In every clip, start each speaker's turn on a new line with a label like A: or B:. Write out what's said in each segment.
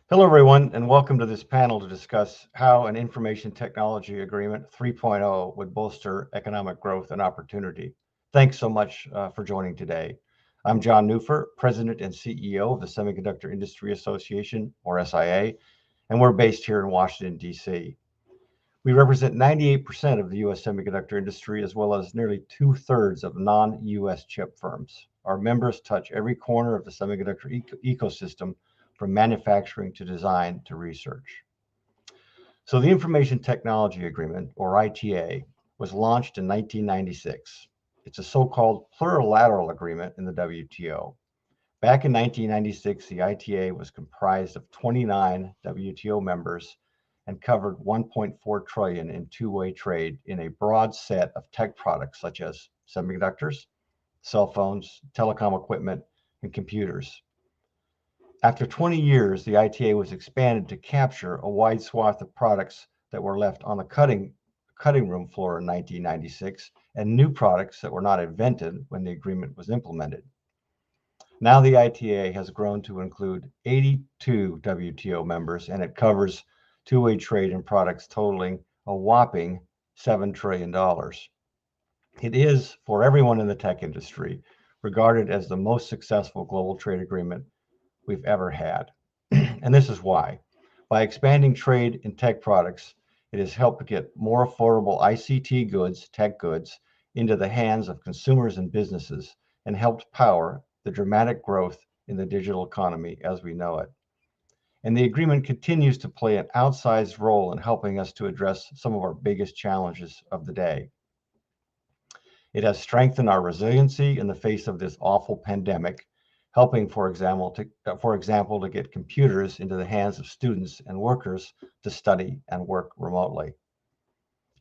A: Hello, everyone, and welcome to this panel to discuss how an Information Technology Agreement 3.0 would bolster economic growth and opportunity. Thanks so much for joining today. I'm John Neufer, President and CEO of the Semiconductor Industry Association, or SIA, and we're based here in Washington, D.C. We represent 98% of the U.S. semiconductor industry, as well as nearly two-thirds of non-U.S. chip firms. Our members touch every corner of the semiconductor ecosystem, from manufacturing to design to research. So the Information Technology Agreement, or ITA, was launched in 1996. It's a so-called plurilateral agreement in the WTO. Back in 1996, the ITA was comprised of 29 WTO members and covered 1.4 trillion in two-way trade in a broad set of tech products such as semiconductors, cell phones, telecom equipment, and computers. After 20 years, the ITA was expanded to capture a wide swath of products that were left on the cutting room floor in 1996 and new products that were not invented when the agreement was implemented. Now the ITA has grown to include 82 WTO members, and it covers two-way trade in products totaling a whopping $7 trillion. It is, for everyone in the tech industry, regarded as the most successful global trade agreement we've ever had. And this is why. By expanding trade in tech products, it has helped get more affordable ICT goods, tech goods, into the hands of consumers and businesses and helped power the dramatic growth in the digital economy as we know it. And the agreement continues to play an outsized role in helping us to address some of our biggest challenges of the day. It has strengthened our resiliency in the face of this awful pandemic, helping, for example, to get computers into the hands of students and workers to study and work remotely.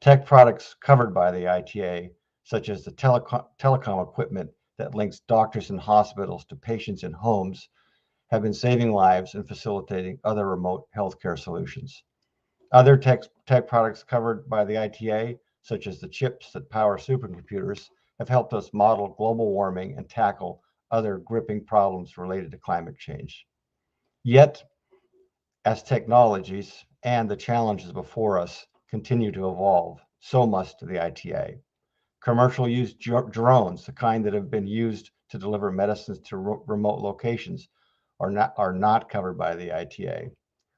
A: Tech products covered by the ITA, such as the telecom equipment that links doctors and hospitals to patients in homes, have been saving lives and facilitating other remote healthcare solutions. Other tech products covered by the ITA, such as the chips that power supercomputers, have helped us model global warming and tackle other gripping problems related to climate change. Yet, as technologies and the challenges before us continue to evolve, so must the ITA. Commercial use drones, the kind that have been used to deliver medicines to remote locations, are not covered by the ITA.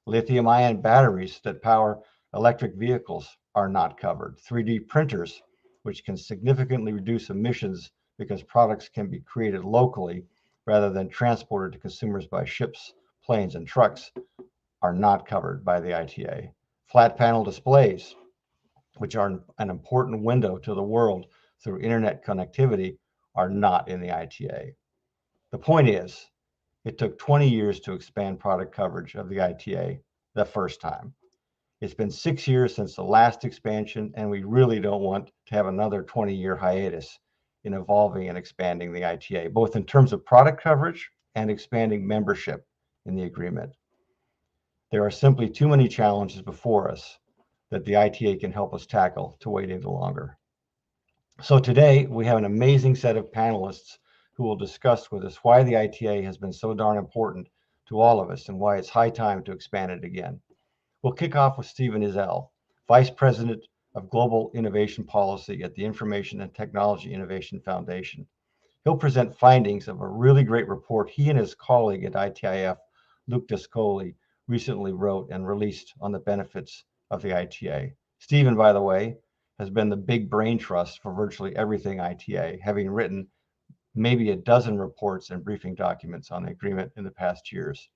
A: Lithium-ion batteries that power electric vehicles are not covered. 3D printers, which can significantly reduce emissions because products can be created locally rather than transported to consumers by ships, planes, and trucks, are not covered by the ITA. Flat panel displays, which are an important window to the world through internet connectivity, are not in the ITA. The point is, it took 20 years to expand product coverage of the ITA the first time. It's been 6 years since the last expansion, and we really don't want to have another 20-year hiatus in evolving and expanding the ITA, both in terms of product coverage and expanding membership in the agreement. There are simply too many challenges before us that the ITA can help us tackle to wait any longer. So today we have an amazing set of panelists who will discuss with us why the ITA has been so darn important to all of us and why it's high time to expand it again. We'll kick off with Stephen Izell, Vice President of Global Innovation Policy at the Information and Technology Innovation Foundation. He'll present findings of a really great report he and his colleague at ITIF, Luc Descoli, recently wrote and released on the benefits of the ITA. Stephen, by the way, has been the big brain trust for virtually everything ITA, having written maybe a dozen reports and briefing documents on the agreement in the past years.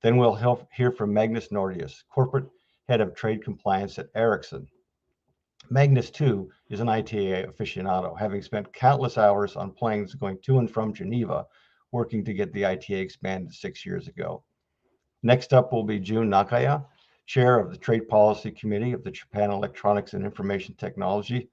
A: Then we'll hear from Magnus Medius, Corporate Head of Trade Compliance at Ericsson. Magnus, too, is an ITA aficionado, having spent countless hours on planes going to and from Geneva, working to get the ITA expanded 6 years ago. Next up will be Jun Nakaya, Chair of the Trade Policy Committee of the Japan Electronics and Information Technology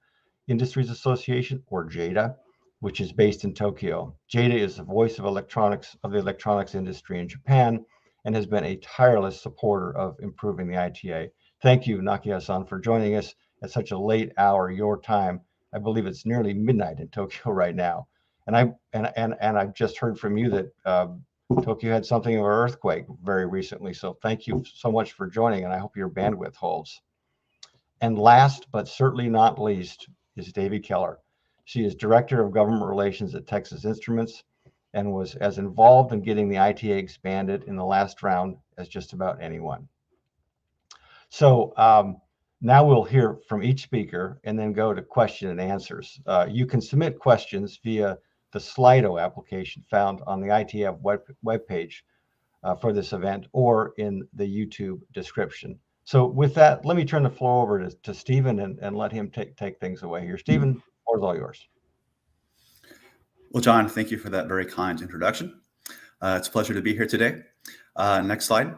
A: Industries Association, or JEDA, which is based in Tokyo. JEDA is the voice of the electronics industry in Japan and has been a tireless supporter of improving the ITA. Thank you, Nakaya-san, for joining us at such a late hour, your time. I believe it's nearly midnight in Tokyo right now. And I've just heard from you that Tokyo had something of an earthquake very recently, so thank you so much for joining, and I hope your bandwidth holds. And last, but certainly not least, is Davy Keller. She is Director of Government Relations at Texas Instruments and was as involved in getting the ITA expanded in the last round as just about anyone. So now we'll hear from each speaker and then go to question and answers. You can submit questions via the Slido application found on the ITF webpage for this event or in the YouTube description. So with that, let me turn the floor over to Stephen and let him take things away here. Stephen, the floor is all yours.
B: Well, John, thank you for that very kind introduction. It's a pleasure to be here today. Next slide.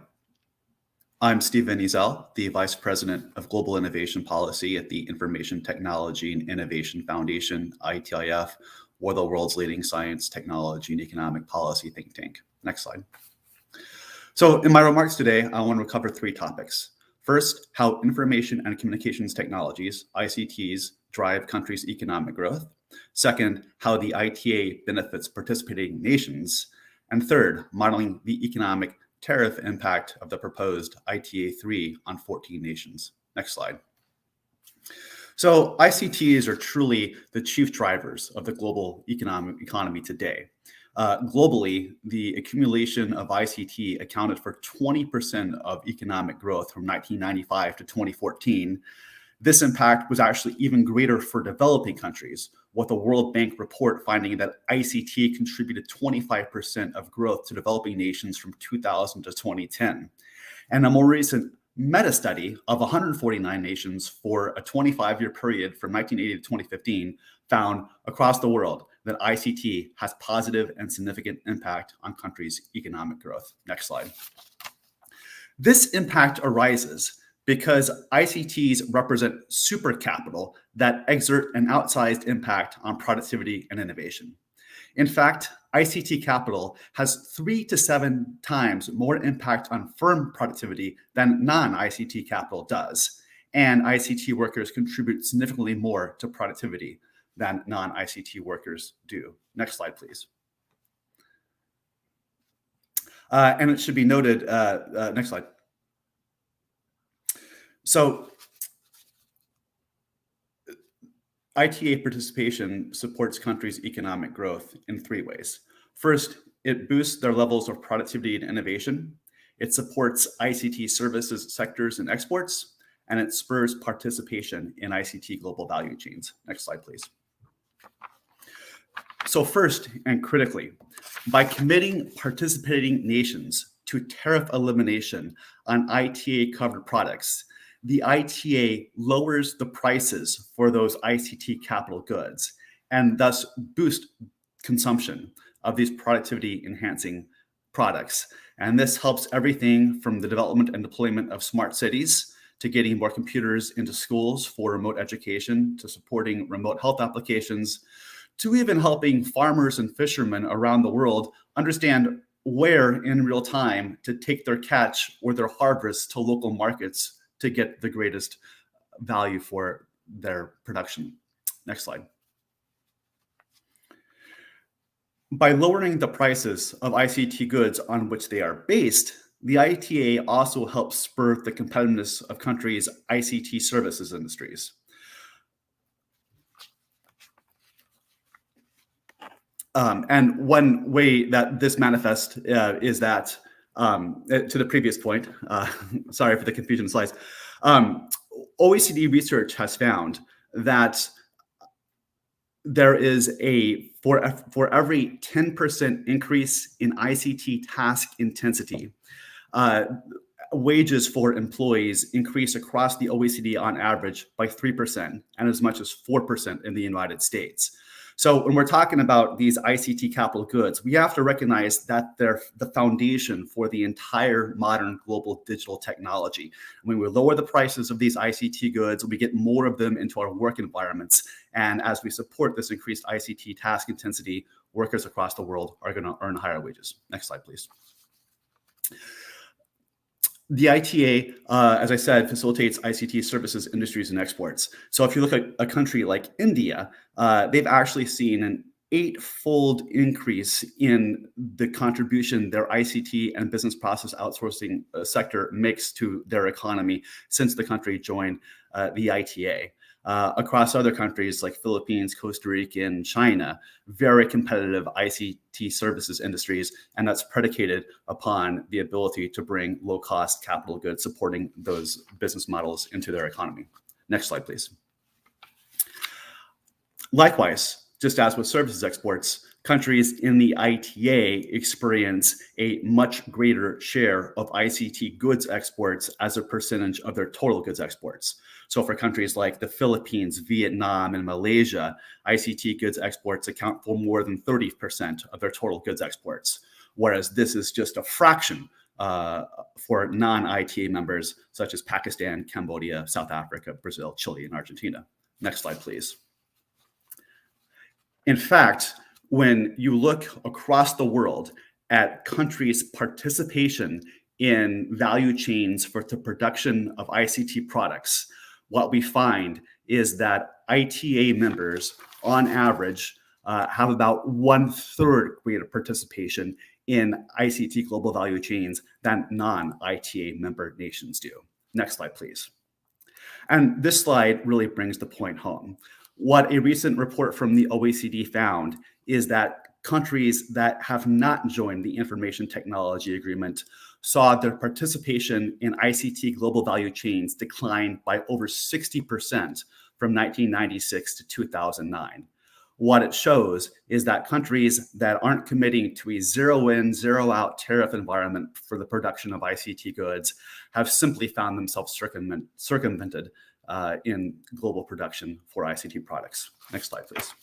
B: I'm Stephen Ezel, the Vice President of Global Innovation Policy at the Information Technology and Innovation Foundation, ITIF, or the world's leading science, technology, and economic policy think tank. Next slide. So in my remarks today, I want to cover three topics. First, how information and communications technologies, ICTs, drive countries' economic growth. Second, how the ITA benefits participating nations. And third, modeling the economic tariff impact of the proposed ITA-3 on 14 nations. Next slide. So ICTs are truly the chief drivers of the global economy today. Globally, the accumulation of ICT accounted for 20% of economic growth from 1995 to 2014. This impact was actually even greater for developing countries, with the World Bank report finding that ICT contributed 25% of growth to developing nations from 2000 to 2010. And a more recent meta-study of 149 nations for a 25-year period from 1980 to 2015 found across the world that ICT has positive and significant impact on countries' economic growth. Next slide. This impact arises because ICTs represent super capital that exert an outsized impact on productivity and innovation. In fact, ICT capital has 3 to 7 times more impact on firm productivity than non-ICT capital does. And ICT workers contribute significantly more to productivity than non-ICT workers do. Next slide, please. And it should be noted, next slide. So ITA participation supports countries' economic growth in 3 ways. First, it boosts their levels of productivity and innovation. It supports ICT services sectors and exports, and it spurs participation in ICT global value chains. Next slide, please. So first, and critically, by committing participating nations to tariff elimination on ITA-covered products, the ITA lowers the prices for those ICT capital goods and thus boost consumption of these productivity-enhancing products. And this helps everything from the development and deployment of smart cities to getting more computers into schools for remote education, to supporting remote health applications, to even helping farmers and fishermen around the world understand where in real time to take their catch or their harvest to local markets to get the greatest value for their production. Next slide. By lowering the prices of ICT goods on which they are based, the ITA also helps spur the competitiveness of countries' ICT services industries. And one way that this manifests is that, to the previous point, sorry for the confusion slides, OECD research has found that there is for every 10% increase in ICT task intensity, wages for employees increase across the OECD on average by 3% and as much as 4% in the United States. So when we're talking about these ICT capital goods, we have to recognize that they're the foundation for the entire modern global digital technology. When we lower the prices of these ICT goods, we get more of them into our work environments. And as we support this increased ICT task intensity, workers across the world are going to earn higher wages. Next slide, please. The ITA, as I said, facilitates ICT services, industries, and exports. So if you look at a country like India, they've actually seen an 8-fold increase in the contribution their ICT and business process outsourcing sector makes to their economy since the country joined the ITA. Across other countries like Philippines, Costa Rica, and China, very competitive ICT services industries, and that's predicated upon the ability to bring low-cost capital goods supporting those business models into their economy. Next slide, please. Likewise, just as with services exports, countries in the ITA experience a much greater share of ICT goods exports as a percentage of their total goods exports. So for countries like the Philippines, Vietnam, and Malaysia, ICT goods exports account for more than 30% of their total goods exports, whereas this is just a fraction for non-ITA members such as Pakistan, Cambodia, South Africa, Brazil, Chile, and Argentina. Next slide, please. In fact, when you look across the world at countries' participation in value chains for the production of ICT products, what we find is that ITA members, on average, have about 1/3 greater participation in ICT global value chains than non-ITA member nations do. Next slide, please. And this slide really brings the point home. What a recent report from the OECD found is that countries that have not joined the Information Technology Agreement saw their participation in ICT global value chains decline by over 60% from 1996 to 2009. What it shows is that countries that aren't committing to a zero-in, zero-out tariff environment for the production of ICT goods have simply found themselves circumvented in global production for ICT products. Next slide, please.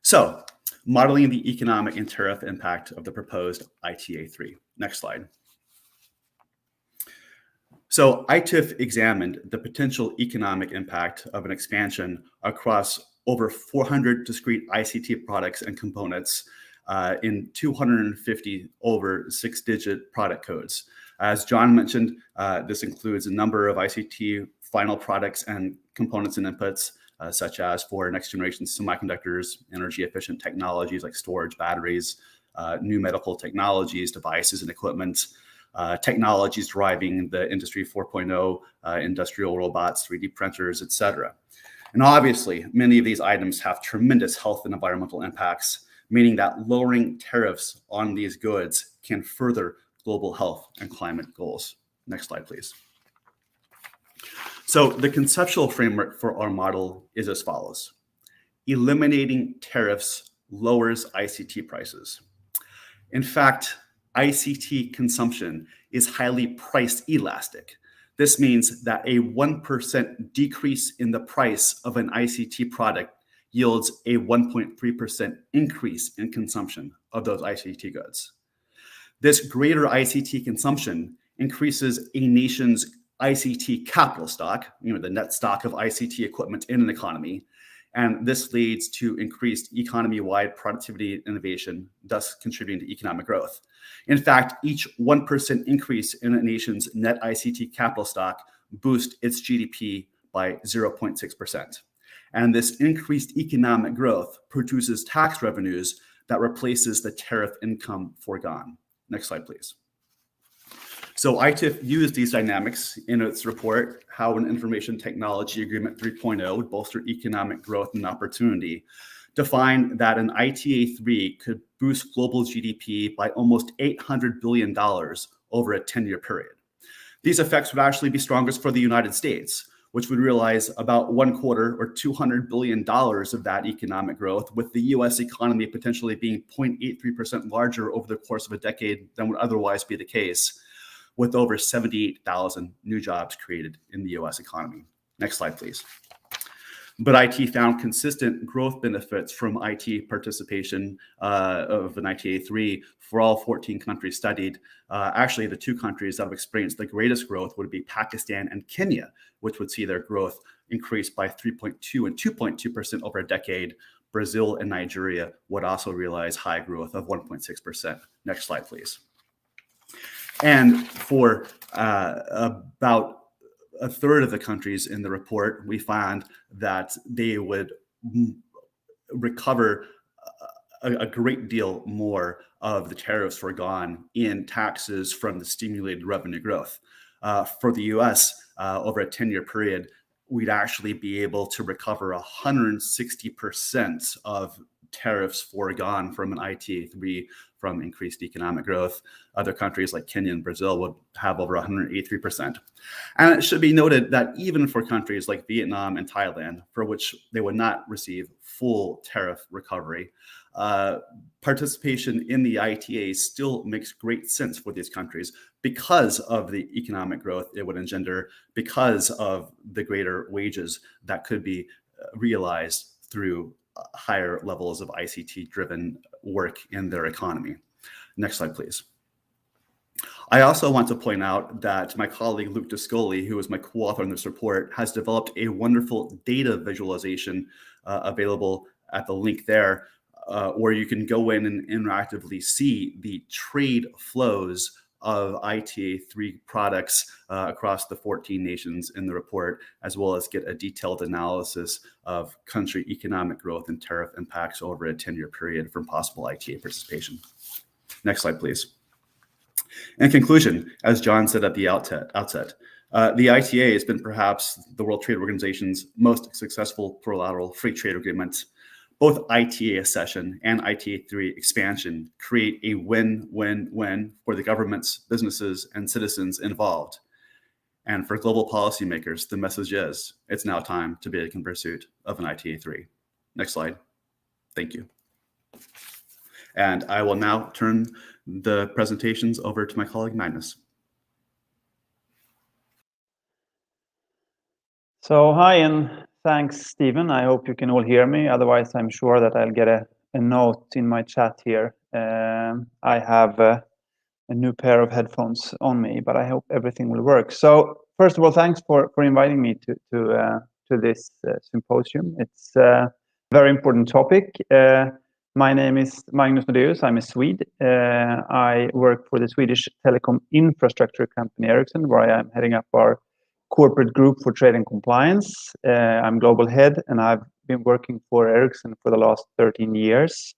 B: So, modeling the economic and tariff impact of the proposed ITA-3. Next slide. So, ITIF examined the potential economic impact of an expansion across over 400 discrete ICT products and components in 250 over 6-digit product codes. As John mentioned, this includes a number of ICT final products and components and inputs, such as for next generation semiconductors, energy efficient technologies like storage, batteries, new medical technologies, devices and equipment, technologies driving the Industry 4.0, industrial robots, 3D printers, etc. And obviously, many of these items have tremendous health and environmental impacts, meaning that lowering tariffs on these goods can further global health and climate goals. Next slide, please. So the conceptual framework for our model is as follows. Eliminating tariffs lowers ICT prices. In fact, ICT consumption is highly price elastic. This means that a 1% decrease in the price of an ICT product yields a 1.3% increase in consumption of those ICT goods. This greater ICT consumption increases a nation's ICT capital stock, the net stock of ICT equipment in an economy, and this leads to increased economy-wide productivity and innovation, thus contributing to economic growth. In fact, each 1% increase in a nation's net ICT capital stock boosts its GDP by 0.6%. And this increased economic growth produces tax revenues that replaces the tariff income foregone. Next slide, please. So ITIF used these dynamics in its report, How an Information Technology Agreement 3.0 would bolster economic growth and opportunity, to find that an ITA-3 could boost global GDP by almost $800 billion over a 10-year period. These effects would actually be strongest for the United States, which would realize about 1/4 or $200 billion of that economic growth, with the US economy potentially being 0.83% larger over the course of a decade than would otherwise be the case, with over 78,000 new jobs created in the US economy. Next slide, please. But IT found consistent growth benefits from IT participation of an ITA-3 for all 14 countries studied. Actually, the 2 countries that have experienced the greatest growth would be Pakistan and Kenya, which would see their growth increase by 3.2% and 2.2% over a decade. Brazil and Nigeria would also realize high growth of 1.6%. Next slide, please. And for about 1/3 of the countries in the report, we found that they would recover a great deal more of the tariffs foregone in taxes from the stimulated revenue growth. For the US, over a 10-year period, we'd actually be able to recover 160% of tariffs foregone from an ITA-3 from increased economic growth. Other countries like Kenya and Brazil would have over 183%. And it should be noted that even for countries like Vietnam and Thailand, for which they would not receive full tariff recovery, participation in the ITA still makes great sense for these countries because of the economic growth it would engender, because of the greater wages that could be realized through higher levels of ICT-driven work in their economy. Next slide, please. I also want to point out that my colleague Luke Descoli, who is my co-author on this report, has developed a wonderful data visualization available at the link there, where you can go in and interactively see the trade flows of ITA-3 products across the 14 nations in the report, as well as get a detailed analysis of country economic growth and tariff impacts over a 10-year period from possible ITA participation. Next slide, please. In conclusion, as John said at the outset, the ITA has been perhaps the World Trade Organization's most successful plurilateral free trade agreement. Both ITA accession and ITA-3 expansion create a win-win-win for the governments, businesses, and citizens involved. And for global policymakers, the message is, it's now time to be in pursuit of an ITA-3. Next slide. Thank you. And I will now turn the presentations over to my colleague Magnus.
C: So hi, and thanks, Stephen. I hope you can all hear me. Otherwise, I'm sure that I'll get a note in my chat here. I have a new pair of headphones on me, but I hope everything will work. So first of all, thanks for inviting me to this symposium. It's a very important topic. My name is Magnus Medius. I'm a Swede. I work for the Swedish telecom infrastructure company Ericsson, where I am heading up our corporate group for trade and compliance. I'm global head, and I've been working for Ericsson for the last 13 years.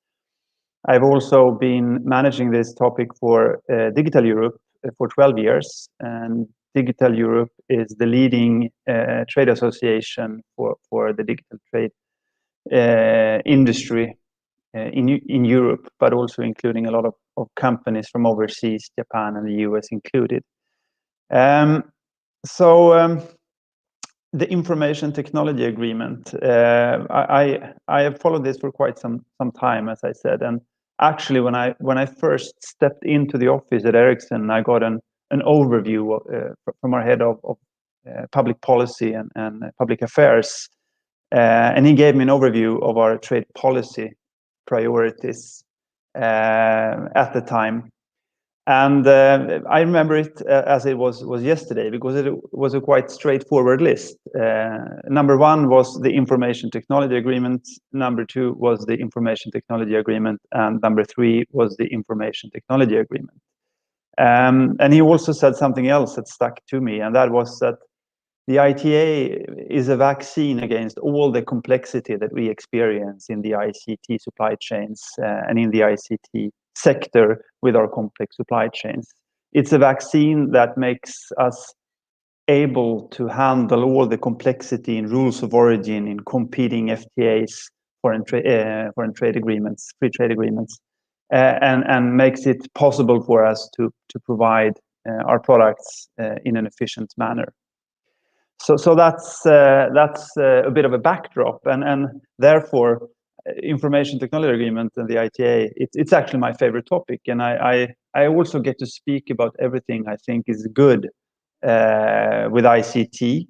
C: I've also been managing this topic for Digital Europe for 12 years, and Digital Europe is the leading trade association for the digital trade industry in Europe, but also including a lot of companies from overseas, Japan and the US included. The information technology agreement, I have followed this for quite some time, as I said, and actually when I first stepped into the office at Ericsson, I got an overview from our head of public policy and public affairs, and he gave me an overview of our trade policy priorities at the time. And I remember it as it was yesterday, because it was a quite straightforward list. Number one was the information technology agreement. Number two was the information technology agreement. And number three was the information technology agreement. And he also said something else that stuck to me, and that was that the ITA is a vaccine against all the complexity that we experience in the ICT supply chains and in the ICT sector with our complex supply chains. It's a vaccine that makes us able to handle all the complexity in rules of origin, in competing FTAs, foreign trade agreements, free trade agreements, and makes it possible for us to provide our products in an efficient manner. So that's a bit of a backdrop, and therefore information technology agreement and the ITA, it's actually my favorite topic, and I also get to speak about everything I think is good with ICT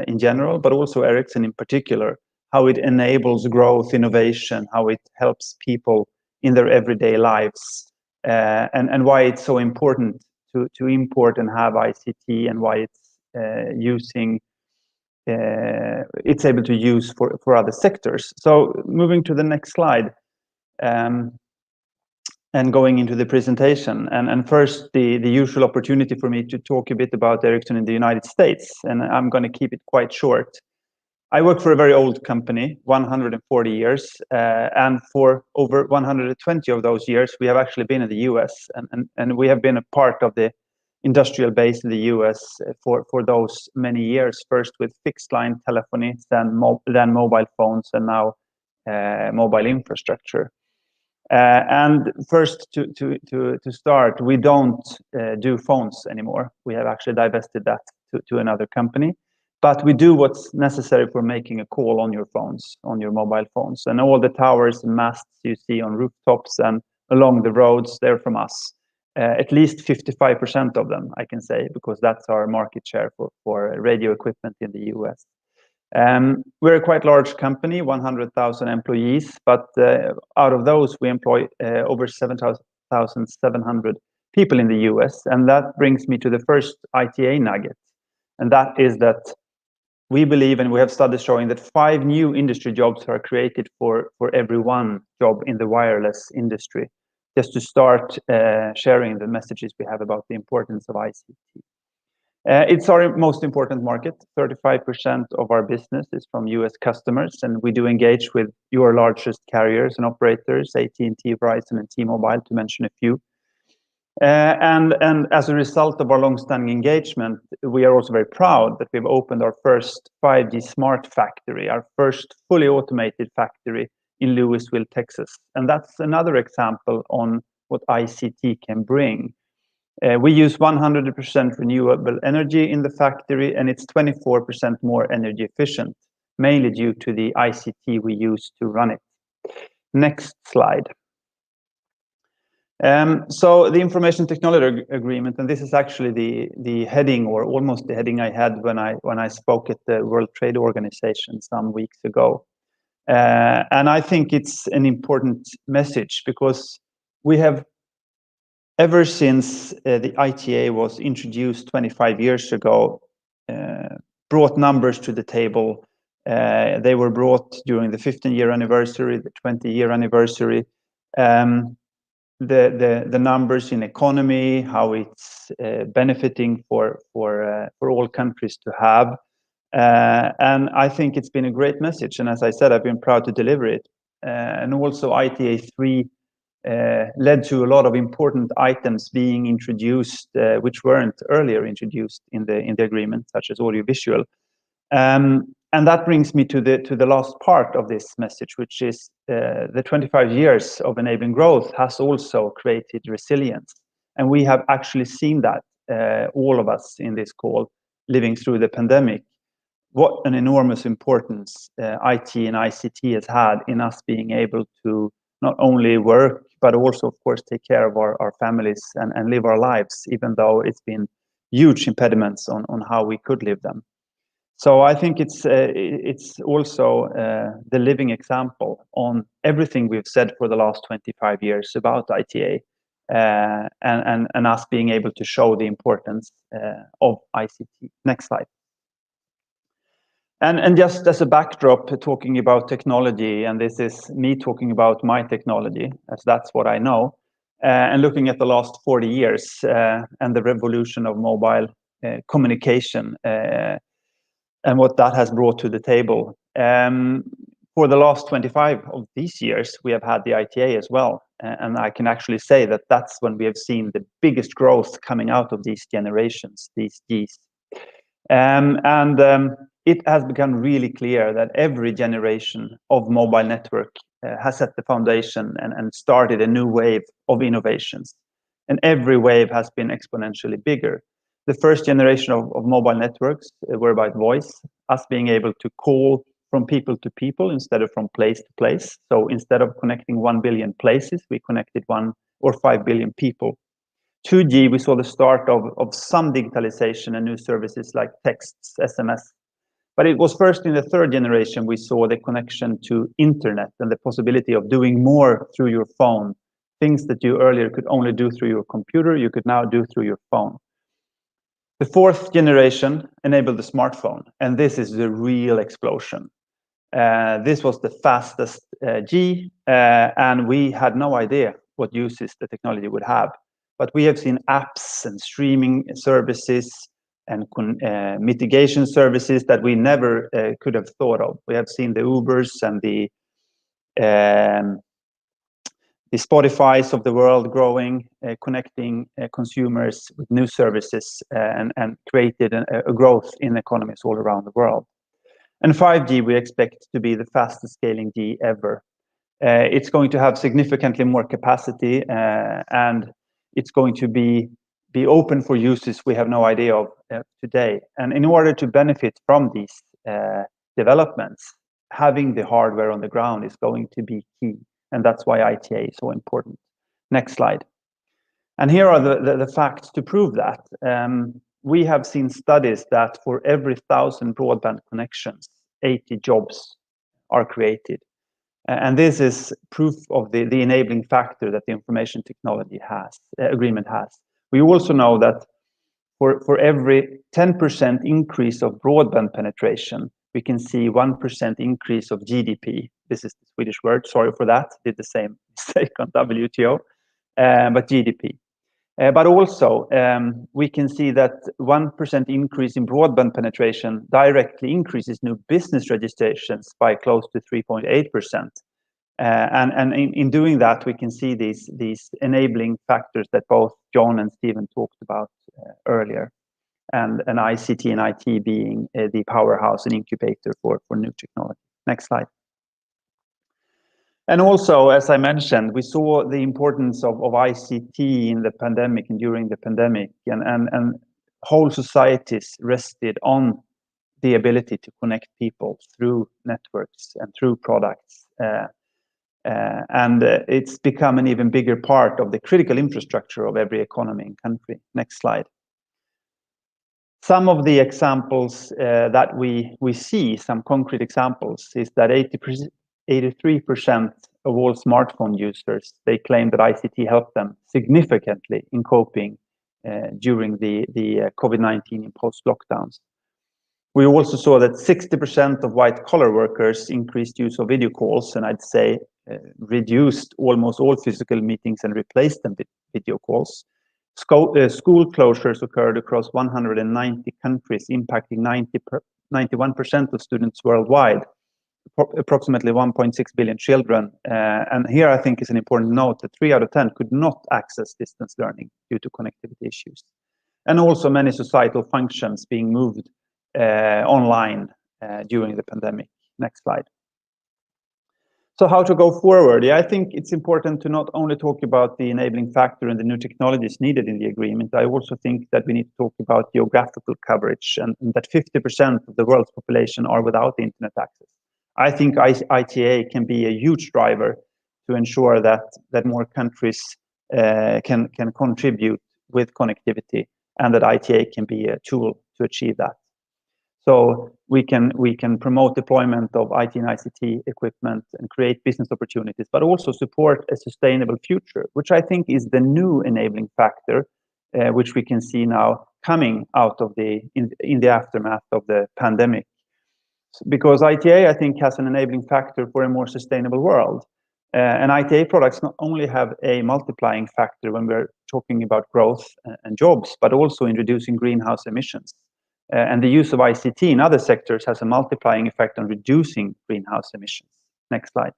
C: in general, but also Ericsson in particular, how it enables growth, innovation, how it helps people in their everyday lives, and why it's so important to import and have ICT, and why it's able to use for other sectors. So moving to the next slide, and going into the presentation, and first the usual opportunity for me to talk a bit about Ericsson in the United States, and I'm going to keep it quite short. I work for a very old company, 140 years, and for over 120 of those years, we have actually been in the US, and we have been a part of the industrial base in the US for those many years, first with fixed line telephony, then mobile phones, and now mobile infrastructure. And first, to start, we don't do phones anymore. We have actually divested that to another company. But we do what's necessary for making a call on your phones, on your mobile phones. And all the towers and masts you see on rooftops and along the roads, they're from us. At least 55% of them, I can say, because that's our market share for radio equipment in the US. We're a quite large company, 100,000 employees, but out of those, we employ over 7,700 people in the US. And that brings me to the first ITA nugget. And that is that we believe, and we have studies showing, that 5 new industry jobs are created for every 1 job in the wireless industry, just to start sharing the messages we have about the importance of ICT. It's our most important market. 35% of our business is from US customers, and we do engage with your largest carriers and operators, AT&T, Verizon, and T-Mobile, to mention a few. And as a result of our long-standing engagement, we are also very proud that we've opened our first 5G smart factory, our first fully automated factory in Lewisville, Texas. And that's another example on what ICT can bring. We use 100% renewable energy in the factory, and it's 24% more energy efficient, mainly due to the ICT we use to run it. Next slide. So the information technology agreement, and this is actually the heading, or almost the heading I had when I spoke at the World Trade Organization some weeks ago. And I think it's an important message, because we have, ever since the ITA was introduced 25 years ago, brought numbers to the table. They were brought during the 15-year anniversary, the 20-year anniversary. The numbers in economy, how it's benefiting for all countries to have. And I think it's been a great message. And as I said, I've been proud to deliver it. And also ITA-3 led to a lot of important items being introduced, which weren't earlier introduced in the agreement, such as audiovisual. And that brings me to the last part of this message, which is the 25 years of enabling growth has also created resilience. And we have actually seen that, all of us in this call, living through the pandemic, what an enormous importance IT and ICT has had in us being able to not only work, but also, of course, take care of our families and live our lives, even though it's been huge impediments on how we could live them. So I think it's also the living example on everything we've said for the last 25 years about ITA, and us being able to show the importance of ICT. Next slide. And just as a backdrop, talking about technology, and this is me talking about my technology, as that's what I know, and looking at the last 40 years and the revolution of mobile communication, and what that has brought to the table. For the last 25 of these years, we have had the ITA as well. And I can actually say that that's when we have seen the biggest growth coming out of these generations, these Gs. It has become really clear that every generation of mobile network has set the foundation and started a new wave of innovations. And every wave has been exponentially bigger. The first generation of mobile networks were about voice, us being able to call from people to people instead of from place to place. So instead of connecting 1 billion places, we connected 1 or 5 billion people. 2G, we saw the start of some digitalization and new services like texts, SMS. But it was first in the third generation we saw the connection to internet and the possibility of doing more through your phone. Things that you earlier could only do through your computer, you could now do through your phone. The fourth generation enabled the smartphone, and this is the real explosion. This was the fastest G, and we had no idea what uses the technology would have. But we have seen apps and streaming services mitigation services that we never could have thought of. We have seen the Ubers and the Spotifys of the world growing, connecting consumers with new services, and created a growth in economies all around the world. And 5G we expect to be the fastest scaling G ever. It's going to have significantly more capacity, and it's going to be open for uses we have no idea of today. And in order to benefit from these developments, having the hardware on the ground is going to be key. And that's why ITA is so important. Next slide. And here are the facts to prove that. We have seen studies that for every 1,000 broadband connections, 80 jobs are created. And this is proof of the enabling factor that the information technology agreement has. We also know that for every 10% increase of broadband penetration, we can see 1% increase of GDP. This is the Swedish word, sorry for that, did the same mistake on WTO, but GDP. But also, we can see that 1% increase in broadband penetration directly increases new business registrations by close to 3.8%. And in doing that, we can see these enabling factors that both John and Stephen talked about earlier, and ICT and IT being the powerhouse and incubator for new technology. Next slide. And also, as I mentioned, we saw the importance of ICT in the pandemic and during the pandemic, and whole societies rested on the ability to connect people through networks and through products. And it's become an even bigger part of the critical infrastructure of every economy and country. Next slide. Some of the examples that we see, some concrete examples, is that 83% of all smartphone users, they claim that ICT helped them significantly in coping during the COVID-19 imposed lockdowns. We also saw that 60% of white-collar workers increased use of video calls, and I'd say reduced almost all physical meetings and replaced them with video calls. School closures occurred across 190 countries, impacting 91% of students worldwide, approximately 1.6 billion children. And here I think is an important note that 3 out of 10 could not access distance learning due to connectivity issues. And also many societal functions being moved online during the pandemic. Next slide. So how to go forward? Yeah, I think it's important to not only talk about the enabling factor and the new technologies needed in the agreement. I also think that we need to talk about geographical coverage, and that 50% of the world's population are without internet access. I think ITA can be a huge driver to ensure that more countries can contribute with connectivity, and that ITA can be a tool to achieve that. So we can promote deployment of IT and ICT equipment and create business opportunities, but also support a sustainable future, which I think is the new enabling factor, which we can see now coming out of in the aftermath of the pandemic. Because ITA, I think, has an enabling factor for a more sustainable world. And ITA products not only have a multiplying factor when we're talking about growth and jobs, but also in reducing greenhouse emissions. And the use of ICT in other sectors has a multiplying effect on reducing greenhouse emissions. Next slide.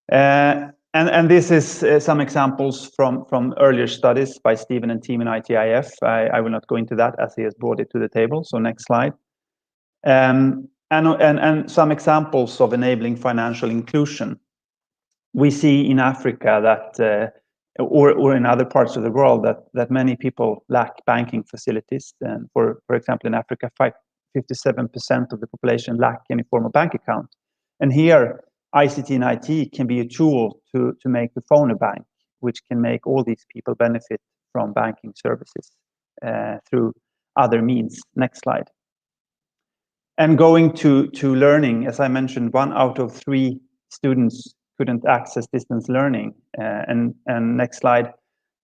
C: And this is some examples from earlier studies by Stephen and team in ITIF. I will not go into that as he has brought it to the table. So next slide. And some examples of enabling financial inclusion. We see in Africa that or in other parts of the world that many people lack banking facilities. And for example, in Africa, 57% of the population lack any form of bank account. And here, ICT and IT can be a tool to make the phone a bank, which can make all these people benefit from banking services through other means. Next slide. And going to learning, as I mentioned, 1 out of 3 students couldn't access distance learning. And next slide,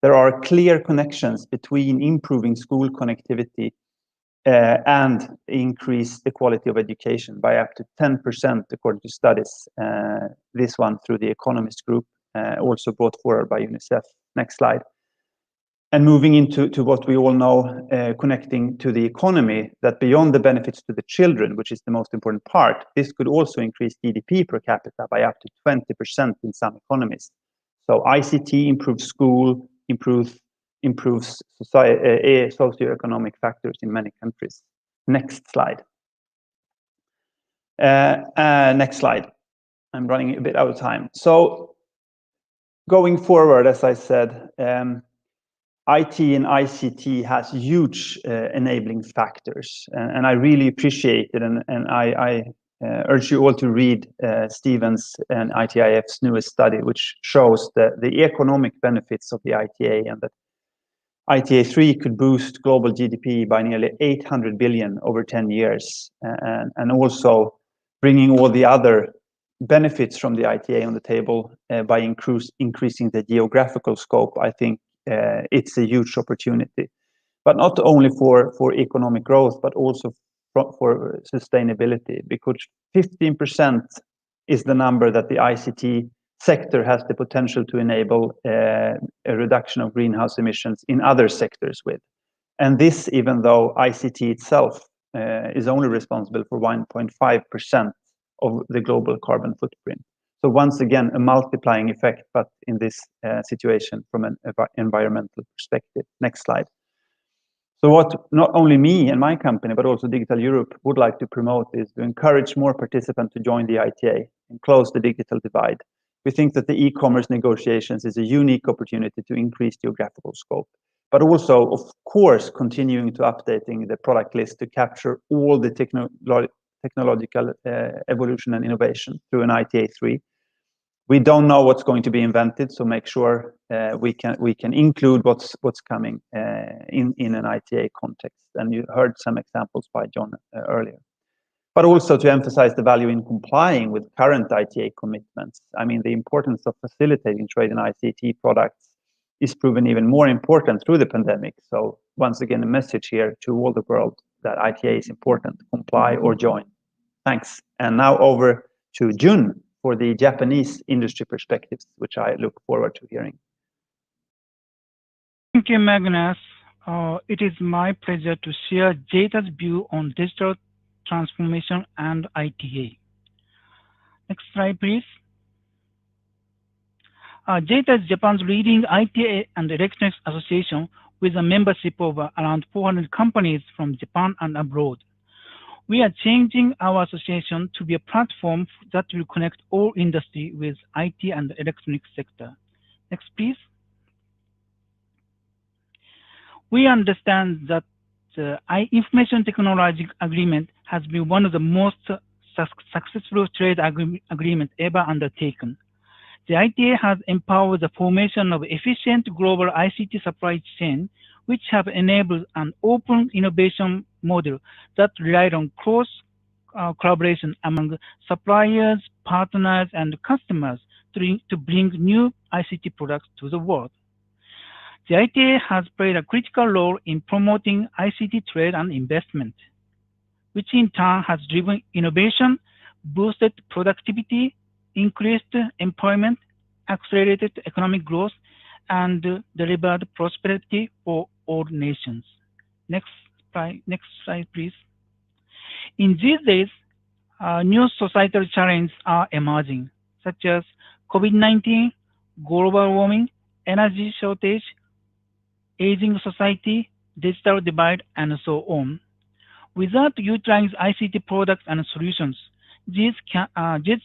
C: there are clear connections between improving school connectivity and increase the quality of education by up to 10% according to studies. This one through the economies group, also brought forward by UNICEF. Next slide. And moving into what we all know, connecting to the economy, that beyond the benefits to the children, which is the most important part, this could also increase GDP per capita by up to 20% in some economies. So ICT improves school, improves society, socioeconomic factors in many countries. Next slide. Next slide. I'm running a bit out of time. So going forward, as I said, IT and ICT has huge enabling factors, and I really appreciate it, and I urge you all to read Stevens and ITIF's newest study, which shows the economic benefits of the ITA, and that ITA-3 could boost global GDP by nearly 800 billion over 10 years, and also bringing all the other benefits from the ITA on the table by increasing the geographical scope. I think it's a huge opportunity, but not only for economic growth, but also for sustainability, because 15% is the number that the ICT sector has the potential to enable a reduction of greenhouse emissions in other sectors with. And this, even though ICT itself is only responsible for 1.5% of the global carbon footprint. So once again, a multiplying effect, but in this situation from an environmental perspective. Next slide. So what not only me and my company, but also Digital Europe would like to promote is to encourage more participants to join the ITA and close the digital divide. We think that the e-commerce negotiations is a unique opportunity to increase geographical scope, but also, of course, continuing to updating the product list to capture all the technological evolution and innovation through an ITA-3. We don't know what's going to be invented, so make sure we can include what's coming in an ITA context. And you heard some examples by John earlier. But also to emphasize the value in complying with current ITA commitments. I mean, the importance of facilitating trade in ICT products is proven even more important through the pandemic. So once again, a message here to all the world that ITA is important, comply or join. Thanks. And now over to Jun for the Japanese industry perspectives, which I look forward to hearing.
D: Thank you, Magnus. It is my pleasure to share JETA's view on digital transformation and ITA. Next slide, please. JETA is Japan's leading ITA and Electronics Association with a membership of around 400 companies from Japan and abroad. We are changing our association to be a platform that will connect all industry with IT and electronics sector. Next, please. We understand that the Information Technology Agreement has been one of the most successful trade agreements ever undertaken. The ITA has empowered the formation of efficient global ICT supply chain, which have enabled an open innovation model that relied on close collaboration among suppliers, partners, and customers to bring new ICT products to the world. The ITA has played a critical role in promoting ICT trade and investment, which in turn has driven innovation, boosted productivity, increased employment, accelerated economic growth, and delivered prosperity for all nations. Next slide, please. In these days, new societal challenges are emerging, such as COVID-19, global warming, energy shortage, aging society, digital divide, and so on. Without utilizing ICT products and solutions, these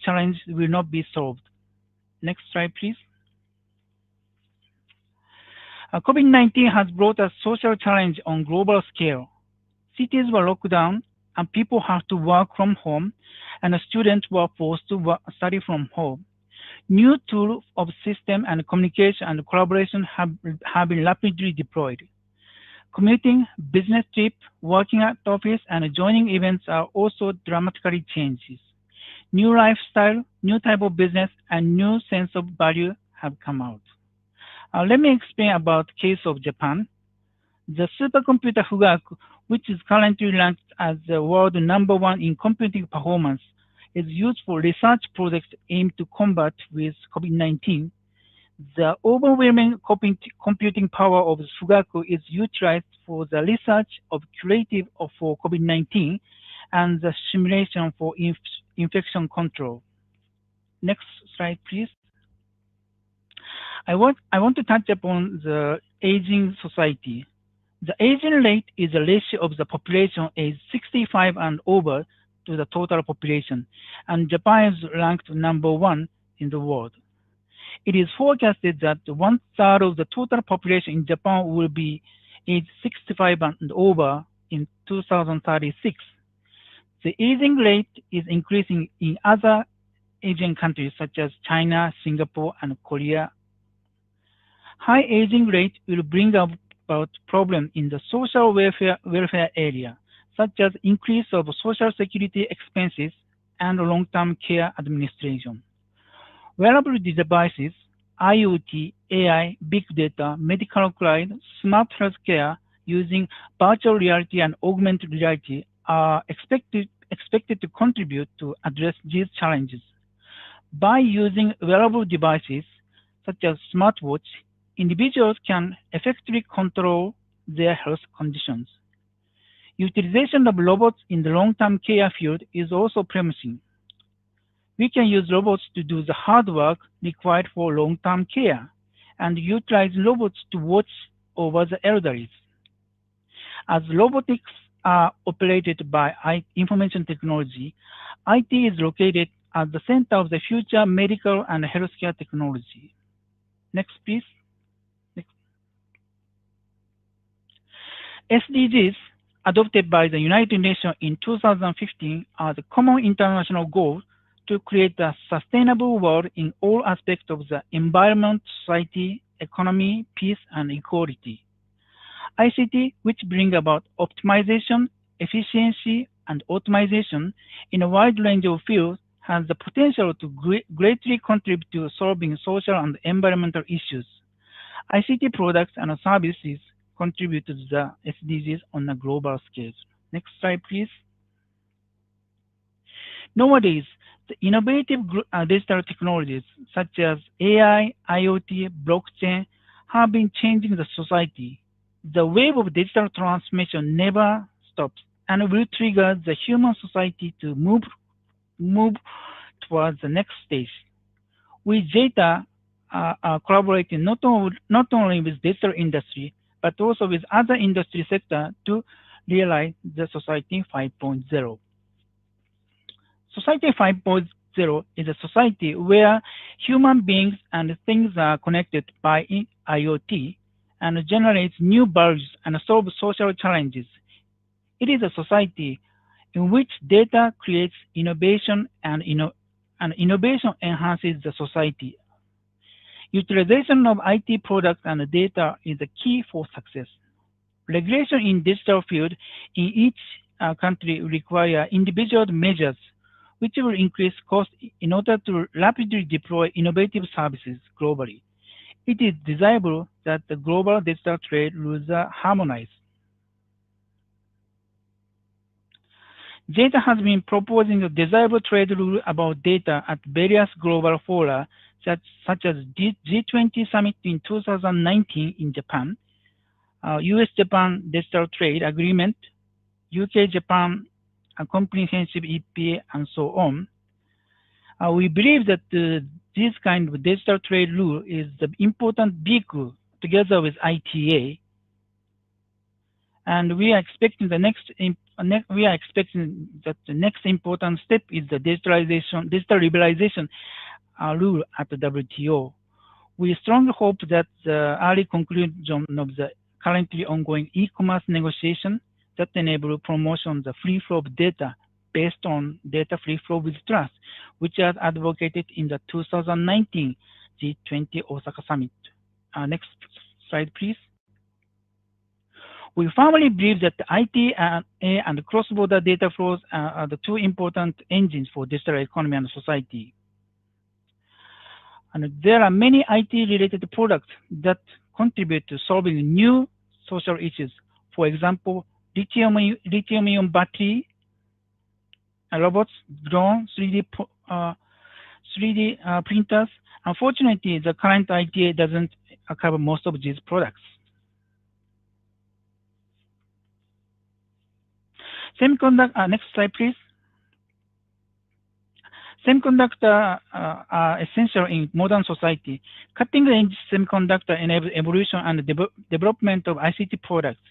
D: challenges will not be solved. Next slide, please. COVID-19 has brought a social challenge on global scale. Cities were locked down, and people had to work from home, and students were forced to study from home. New tools of system and communication and collaboration have been rapidly deployed. Commuting, business trip, working at the office, and joining events are also dramatically changes. New lifestyle, new type of business, and new sense of value have come out. Let me explain about the case of Japan. The supercomputer Fugaku, which is currently ranked as the world #1 in computing performance, is used for research projects aimed to combat with COVID-19. The overwhelming computing power of Fugaku is utilized for the research of curative for COVID-19 and the simulation for infection control. Next slide, please. I want to touch upon the aging society. The aging rate is a ratio of the population aged 65 and over to the total population, and Japan is ranked #1 in the world. It is forecasted that 1/3 of the total population in Japan will be aged 65 and over in 2036. The aging rate is increasing in other Asian countries such as China, Singapore, and Korea. High aging rate will bring about problems in the social welfare area, such as increase of social security expenses and long-term care administration. Wearable devices, IoT, AI, big data, medical cloud, smart healthcare using virtual reality and augmented reality are expected to contribute to address these challenges. By using wearable devices such as smartwatch, individuals can effectively control their health conditions. Utilization of robots in the long-term care field is also promising. We can use robots to do the hard work required for long-term care and utilize robots to watch over the elderly. As robotics are operated by information technology, IT is located at the center of the future medical and healthcare technology. Next, please. Next. SDGs, adopted by the United Nations in 2015, are the common international goal to create a sustainable world in all aspects of the environment, society, economy, peace, and equality. ICT, which bring about optimization, efficiency, and automation in a wide range of fields, has the potential to greatly contribute to solving social and environmental issues. ICT products and services contribute to the SDGs on a global scale. Next slide, please. Nowadays, the innovative digital technologies such as AI, IoT, blockchain have been changing the society. The wave of digital transformation never stops and will trigger the human society to move towards the next stage. We JETA are collaborating not only with digital industry, but also with other industry sectors to realize the Society 5.0. Society 5.0 is a society where human beings and things are connected by IoT and generates new values and solves social challenges. It is a society in which data creates innovation and innovation enhances the society. Utilization of IT products and data is the key for success. Regulation in digital field in each country require individual measures which will increase cost in order to rapidly deploy innovative services globally. It is desirable that the global digital trade rules are harmonized. JETA has been proposing a desirable trade rule about data at various global fora, such as G20 Summit in 2019 in Japan, US-Japan Digital Trade Agreement, UK-Japan Comprehensive EPA, and so on. We believe that this kind of digital trade rule is the important vehicle together with ITA, and we are expecting the next important step is the digital liberalization rule at the WTO. We strongly hope that the early conclusion of the currently ongoing e-commerce negotiation that enable promotion of the free flow of data based on data free flow with trust, which was advocated in the 2019 G20 Osaka Summit. Next slide, please. We firmly believe that the ITA and cross-border data flows are the two important engines for digital economy and society. And there are many IT-related products that contribute to solving new social issues. For example, lithium-ion battery, robots, drones, 3D printers, Unfortunately, the current ITA doesn't cover most of these products. Semiconductor, next slide, please. Semiconductors are essential in modern society. Cutting-edge semiconductor enable evolution and development of ICT products.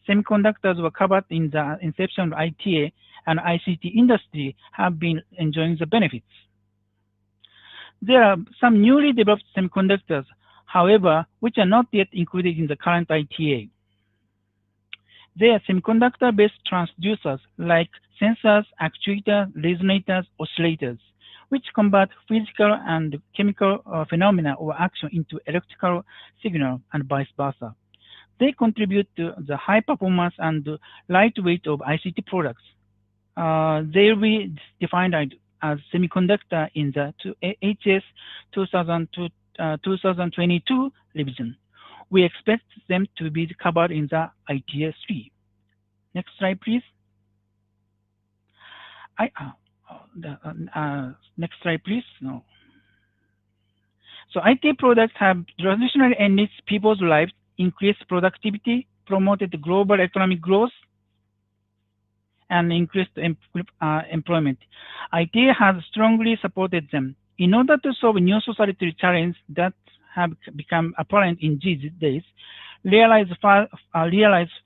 D: Semiconductors were covered in the inception of ITA, and ICT industry have been enjoying the benefits. There are some newly developed semiconductors, however, which are not yet included in the current ITA. They are semiconductor-based transducers like sensors, actuators, resonators, oscillators, which convert physical and chemical phenomena or action into electrical signal and vice versa. They contribute to the high performance and lightweight of ICT products. They will be defined as semiconductor in the HS 2022 revision. We expect them to be covered in the ITA-3. Next slide, please. Next slide, please. No. So ITA products have traditionally enriched people's lives, increased productivity, promoted global economic growth, and increased employment. ITA has strongly supported them. In order to solve new societal challenges that have become apparent in these days, realize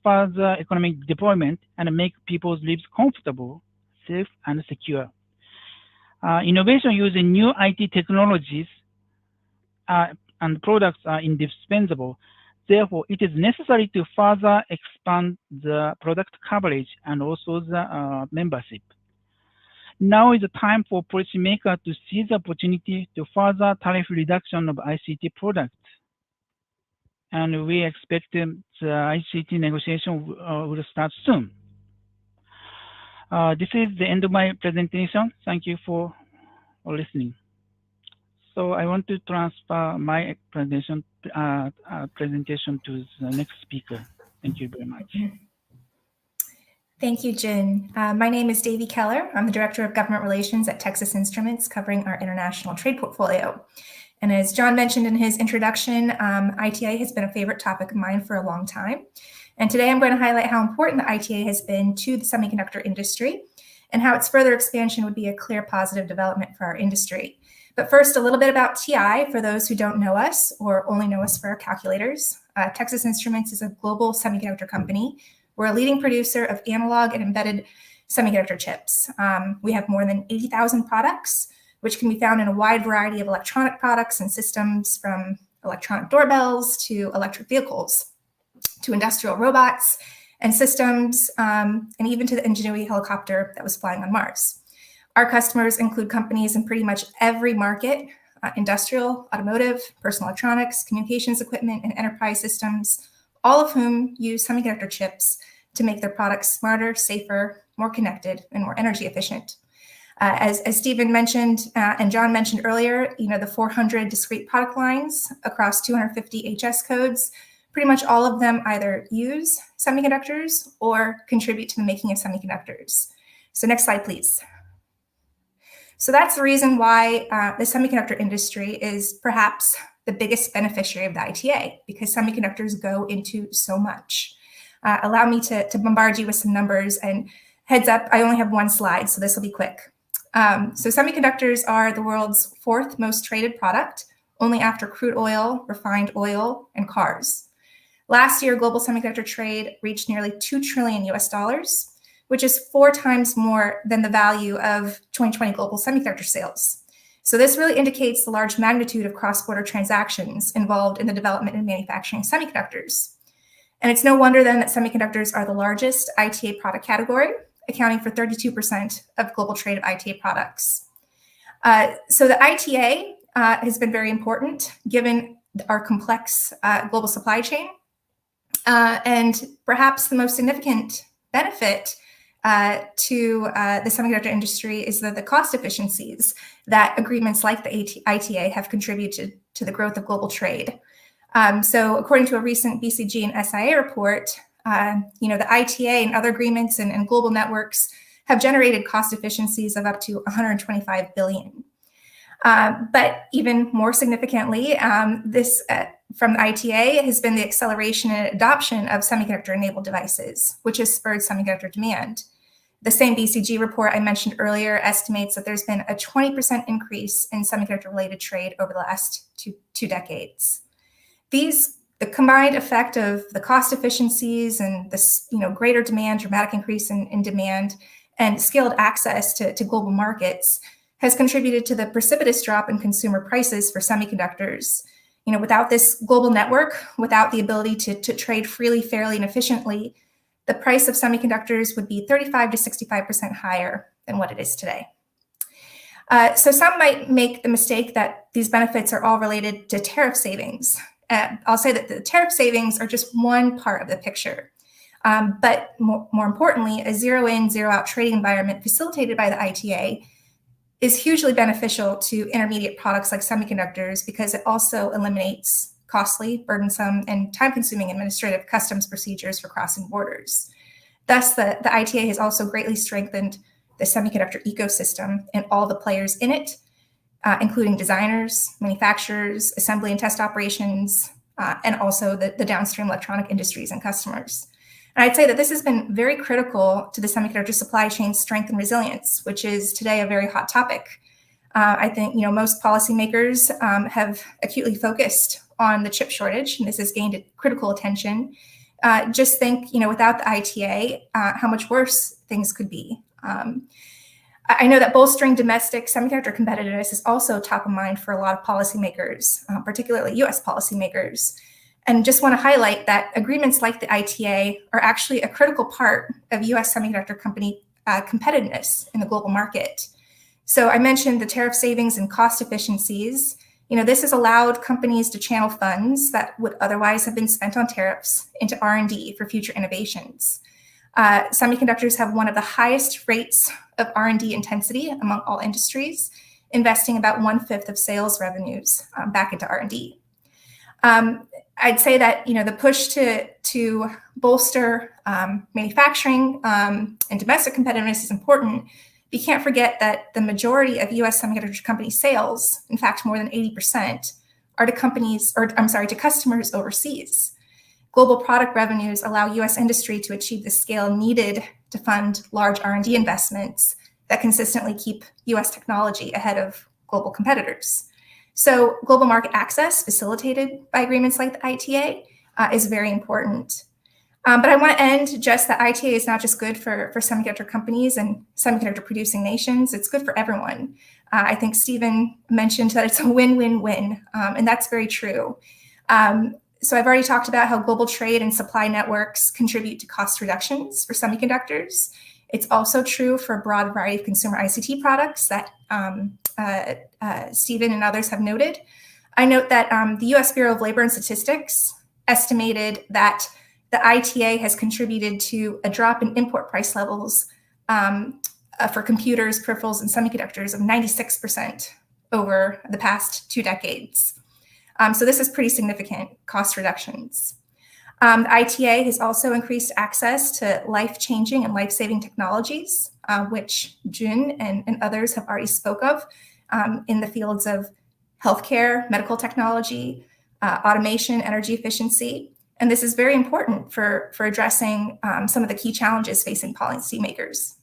D: further economic deployment, and make people's lives comfortable, safe, and secure. Innovation using new IT technologies and products are indispensable. Therefore, it is necessary to further expand the product coverage and also the membership. Now is the time for policymakers to seize the opportunity to further tariff reduction of ICT products. And we expect the ICT negotiation will start soon. This is the end of my presentation. Thank you for listening. So I want to transfer my presentation to the next speaker. Thank you very much.
E: Thank you, Jin. My name is Davy Keller. I'm the Director of Government Relations at Texas Instruments, covering our international trade portfolio. And as John mentioned in his introduction, ITA has been a favorite topic of mine for a long time. And today I'm going to highlight how important the ITA has been to the semiconductor industry and how its further expansion would be a clear positive development for our industry. But first, a little bit about TI for those who don't know us or only know us for our calculators. Texas Instruments is a global semiconductor company. We're a leading producer of analog and embedded semiconductor chips. We have more than 80,000 products, which can be found in a wide variety of electronic products and systems, from electronic doorbells to electric vehicles, to industrial robots and systems, and even to the Ingenuity helicopter that was flying on Mars. Our customers include companies in pretty much every market: industrial, automotive, personal electronics, communications equipment, and enterprise systems, all of whom use semiconductor chips to make their products smarter, safer, more connected, and more energy efficient. As Stephen mentioned and John mentioned earlier, the 400 discrete product lines across 250 HS codes, pretty much all of them either use semiconductors or contribute to the making of semiconductors. So next slide, please. So that's the reason why the semiconductor industry is perhaps the biggest beneficiary of the ITA, because semiconductors go into so much. Allow me to bombard you with some numbers, and heads up, I only have one slide, so this will be quick. So semiconductors are the world's 4th most traded product, only after crude oil, refined oil, and cars. Last year, global semiconductor trade reached nearly $2 trillion US, which is 4 times more than the value of 2020 global semiconductor sales. So this really indicates the large magnitude of cross-border transactions involved in the development and manufacturing of semiconductors. And it's no wonder then that semiconductors are the largest ITA product category, accounting for 32% of global trade of ITA products. So the ITA has been very important given our complex global supply chain. And perhaps the most significant benefit to the semiconductor industry is the cost efficiencies that agreements like the ITA have contributed to the growth of global trade. So according to a recent BCG and SIA report, the ITA and other agreements and global networks have generated cost efficiencies of up to 125 billion. But even more significantly, this from the ITA has been the acceleration and adoption of semiconductor-enabled devices, which has spurred semiconductor demand. The same BCG report I mentioned earlier estimates that there's been a 20% increase in semiconductor-related trade over the last two decades. The combined effect of the cost efficiencies and this greater demand, dramatic increase in demand, and scaled access to global markets has contributed to the precipitous drop in consumer prices for semiconductors. Without this global network, without the ability to trade freely, fairly, and efficiently, the price of semiconductors would be 35 to 65% higher than what it is today. So some might make the mistake that these benefits are all related to tariff savings. I'll say that the tariff savings are just one part of the picture. But more importantly, a zero-in, zero-out trading environment facilitated by the ITA is hugely beneficial to intermediate products like semiconductors because it also eliminates costly, burdensome, and time-consuming administrative customs procedures for crossing borders. Thus, the ITA has also greatly strengthened the semiconductor ecosystem and all the players in it, including designers, manufacturers, assembly and test operations, and also the downstream electronic industries and customers. And I'd say that this has been very critical to the semiconductor supply chain's strength and resilience, which is today a very hot topic. I think most policymakers have acutely focused on the chip shortage, and this has gained critical attention. Just think, without the ITA, how much worse things could be. I know that bolstering domestic semiconductor competitiveness is also top of mind for a lot of policymakers, particularly U.S. policymakers. And just want to highlight that agreements like the ITA are actually a critical part of U.S. semiconductor company competitiveness in the global market. So I mentioned the tariff savings and cost efficiencies. This has allowed companies to channel funds that would otherwise have been spent on tariffs into R&D for future innovations. Semiconductors have one of the highest rates of R&D intensity among all industries, investing about 1/5 of sales revenues back into R&D. I'd say that the push to bolster manufacturing and domestic competitiveness is important. But you can't forget that the majority of U.S. semiconductor company sales, in fact, more than 80%, are to customers overseas. Global product revenues allow U.S. industry to achieve the scale needed to fund large R&D investments that consistently keep U.S. technology ahead of global competitors. So global market access facilitated by agreements like the ITA is very important. But I want to end just that ITA is not just good for semiconductor companies and semiconductor producing nations, it's good for everyone. I think Stephen mentioned that it's a win-win-win, and that's very true. So I've already talked about how global trade and supply networks contribute to cost reductions for semiconductors. It's also true for a broad variety of consumer ICT products that Stephen and others have noted. I note that the U.S. Bureau of Labor and Statistics estimated that the ITA has contributed to a drop in import price levels for computers, peripherals, and semiconductors of 96% over the past 2 decades. So this is pretty significant cost reductions. The ITA has also increased access to life-changing and life-saving technologies, which Jun and others have already spoke of in the fields of healthcare, medical technology, automation, energy efficiency. And this is very important for addressing some of the key challenges facing policymakers.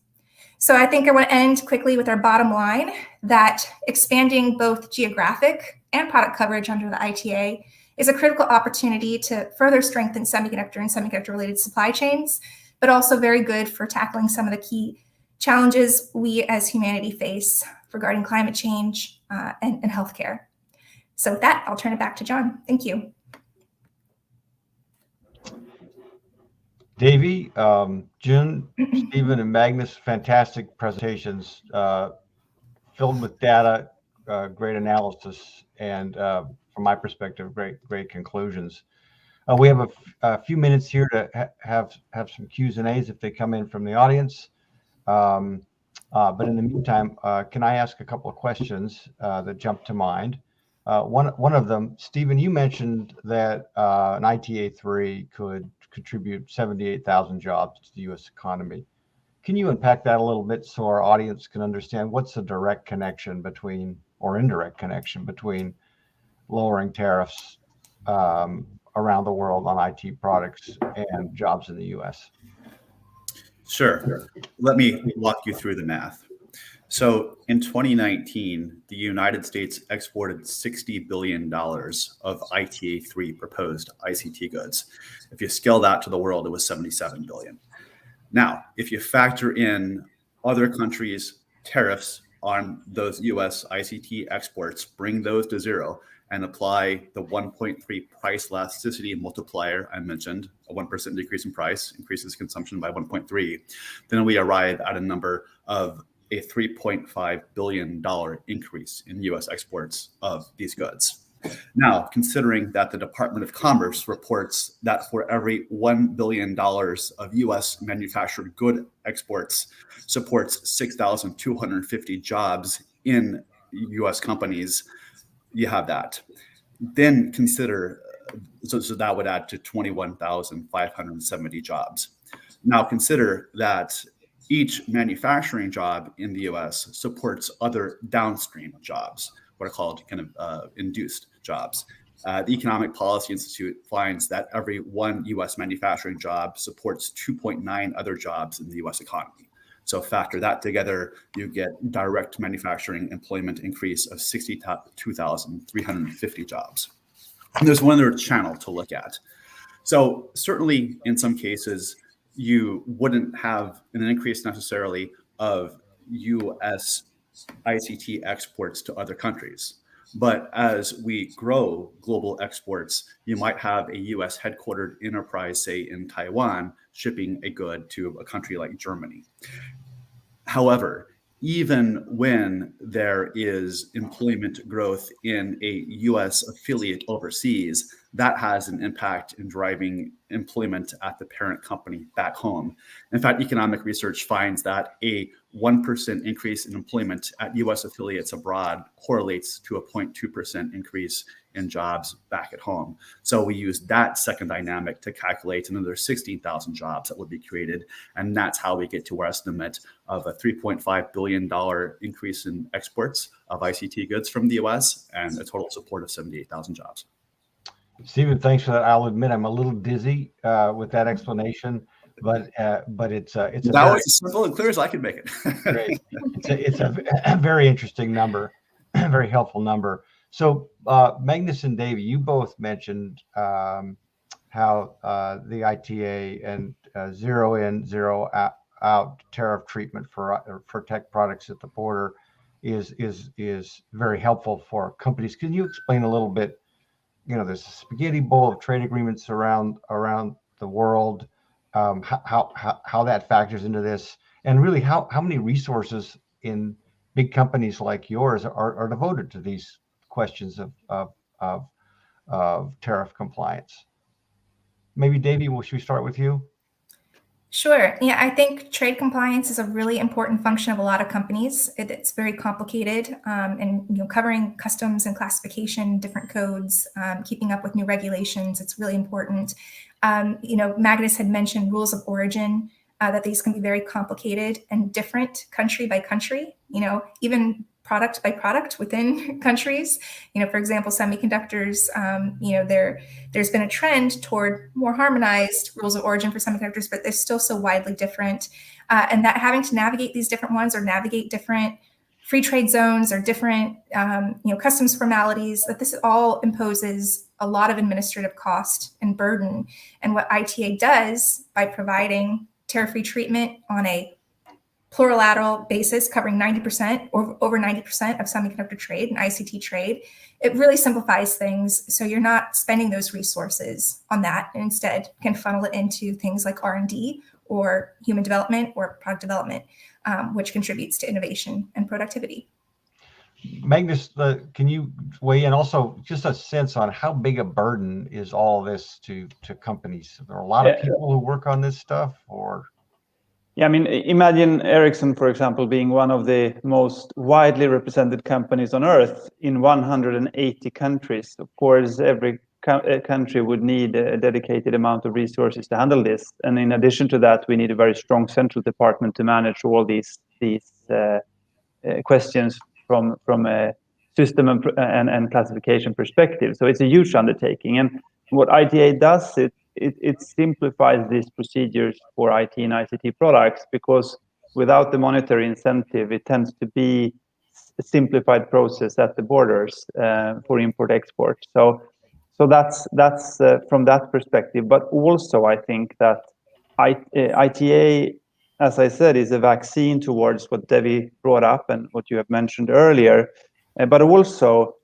E: So I think I want to end quickly with our bottom line that expanding both geographic and product coverage under the ITA is a critical opportunity to further strengthen semiconductor and semiconductor-related supply chains, but also very good for tackling some of the key challenges we as humanity face regarding climate change and healthcare. So with that, I'll turn it back to John. Thank you.
A: Davey, Jun, Stephen, and Magnus, fantastic presentations filled with data, great analysis, and from my perspective, great conclusions. We have a few minutes here to have some Q's and A's if they come in from the audience. But in the meantime, can I ask a couple of questions that jump to mind? One of them, Stephen, you mentioned that an ITA-3 could contribute 78,000 jobs to the U.S. economy. Can you unpack that a little bit so our audience can understand what's the direct connection between or indirect connection between lowering tariffs around the world on IT products and jobs in the U.S.?
B: Sure. Let me walk you through the math. So in 2019, the United States exported $60 billion of ITA-3 proposed ICT goods. If you scale that to the world, it was $77 billion. Now, if you factor in other countries' tariffs on those US ICT exports, bring those to zero, and apply the 1.3 price elasticity multiplier I mentioned, a 1% decrease in price increases consumption by 1.3, then we arrive at a number of a $3.5 billion increase in US exports of these goods. Now, considering that the Department of Commerce reports that for every $1 billion of US manufactured good exports supports 6,250 jobs in US companies, you have that. Then consider, so that would add to 21,570 jobs. Now consider that each manufacturing job in the US supports other downstream jobs, what are called kind of induced jobs. The Economic Policy Institute finds that every one US manufacturing job supports 2.9 other jobs in the US economy. So factor that together, you get direct manufacturing employment increase of 62,350 jobs. And there's one other channel to look at. So certainly in some cases, you wouldn't have an increase necessarily of US ICT exports to other countries. But as we grow global exports, you might have a US headquartered enterprise, say in Taiwan, shipping a good to a country like Germany. However, even when there is employment growth in a US affiliate overseas, that has an impact in driving employment at the parent company back home. In fact, economic research finds that a 1% increase in employment at US affiliates abroad correlates to a 0.2% increase in jobs back at home. So we use that second dynamic to calculate another 16,000 jobs that would be created. And that's how we get to our estimate of a $3.5 billion increase in exports of ICT goods from the US and a total support of 78,000 jobs.
A: Stephen, thanks for that. I'll admit I'm a little dizzy with that explanation, but it's
B: that was as simple and clear as I could make it.
A: Great. It's a very interesting number, very helpful number. So Magnus and Davey, you both mentioned how the ITA and zero in, zero out tariff treatment for tech products at the border is very helpful for companies. Can you explain a little bit? You know, there's a spaghetti bowl of trade agreements around the world. How that factors into this, and really how many resources in big companies like yours are devoted to these questions of tariff compliance. Maybe Davey, should we start with you?
E: Sure. Yeah, I think trade compliance is a really important function of a lot of companies. It's very complicated, and covering customs and classification, different codes, keeping up with new regulations. It's really important. Magnus had mentioned rules of origin, that these can be very complicated and different country by country. Even product by product within countries. For example, semiconductors, there's been a trend toward more harmonized rules of origin for semiconductors, but they're still so widely different. And that having to navigate these different ones or navigate different free trade zones or different, customs formalities, that this all imposes a lot of administrative cost and burden. And what ITA does by providing tariff-free treatment on a plurilateral basis covering 90% or over 90% of semiconductor trade and ICT trade, it really simplifies things. So you're not spending those resources on that, and instead can funnel it into things like R&D or human development or product development, which contributes to innovation and productivity.
A: Magnus, can you weigh in also just a sense on how big a burden is all this to companies? Are there a lot of people who work on this stuff, or?
C: Yeah, I mean, imagine Ericsson, for example, being one of the most widely represented companies on earth in 180 countries. Of course, every country would need a dedicated amount of resources to handle this. And in addition to that, we need a very strong central department to manage all these questions from a system and classification perspective. So it's a huge undertaking. And what ITA does, it simplifies these procedures for IT and ICT products, because without the monetary incentive, it tends to be a simplified process at the borders for import-export. So that's from that perspective. But also, I think that ITA, as I said, is a vaccine towards what Devi brought up and what you have mentioned earlier. But also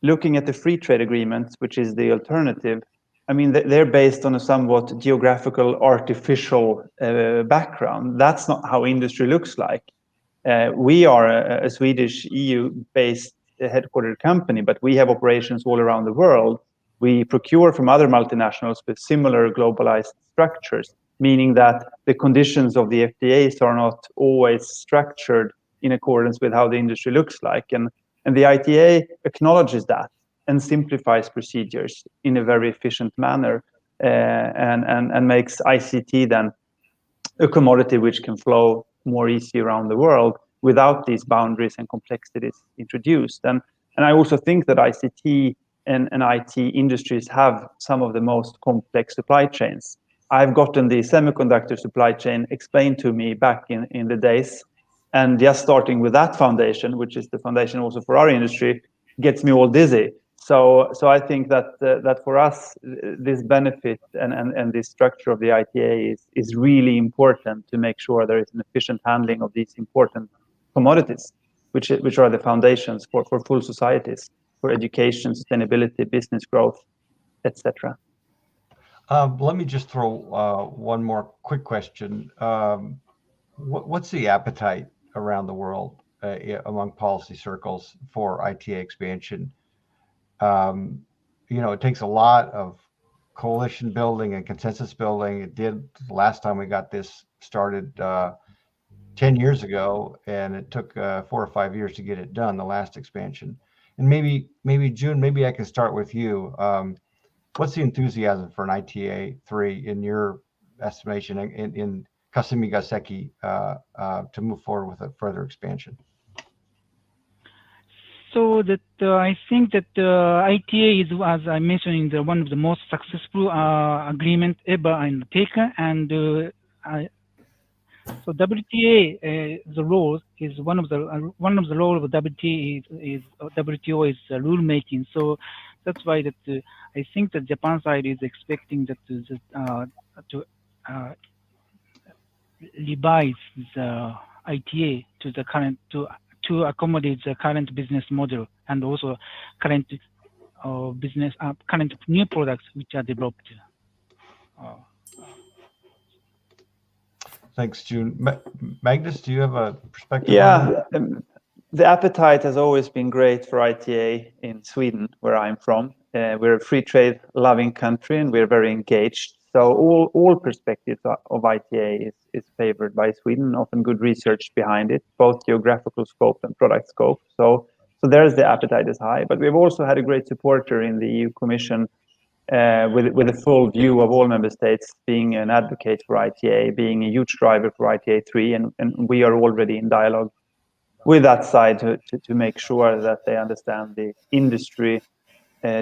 C: looking at the free trade agreements, which is the alternative. I mean, they're based on a somewhat geographical, artificial background. That's not how industry looks like. We are a Swedish EU-based headquartered company, but we have operations all around the world. We procure from other multinationals with similar globalized structures, meaning that the conditions of the FTAs are not always structured in accordance with how the industry looks like. And the ITA acknowledges that and simplifies procedures in a very efficient manner, and makes ICT then a commodity which can flow more easy around the world without these boundaries and complexities introduced. And I also think that ICT and IT industries have some of the most complex supply chains. I've gotten the semiconductor supply chain explained to me back in the days, and just starting with that foundation, which is the foundation also for our industry, gets me all dizzy. So I think that for us, this benefit and this structure of the ITA is really important to make sure there is an efficient handling of these important commodities, which are the foundations for full societies, for education, sustainability, business growth, etc.
A: Let me just throw one more quick question. What's the appetite around the world among policy circles for ITA expansion? It takes a lot of coalition building and consensus building. It did last time we got this started 10 years ago, and it took 4 or 5 years to get it done, the last expansion. And maybe June, maybe I can start with you. What's the enthusiasm for an ITA-3 in your estimation in Kasumi Gaseki to move forward with a further expansion?
D: So that I think that ITA is, as I mentioned, one of the most successful agreement ever undertaken, and so WTA the role is one of the role of WTA is WTO is rule making. So that's why that I think that Japan side is expecting that to revise the ITA to the current to accommodate the current business model and also current business current new products which are developed.
A: Thanks, June. Magnus, do you have a perspective?
C: Yeah, the appetite has always been great for ITA in Sweden, where I'm from. We're a free trade loving country, and we're very engaged. So all perspectives of ITA is favored by Sweden, often good research behind it, both geographical scope and product scope. So there's the appetite is high, but we've also had a great supporter in the EU Commission with a full view of all member states being an advocate for ITA, being a huge driver for ITA-3, and we are already in dialogue with that side to make sure that they understand the industry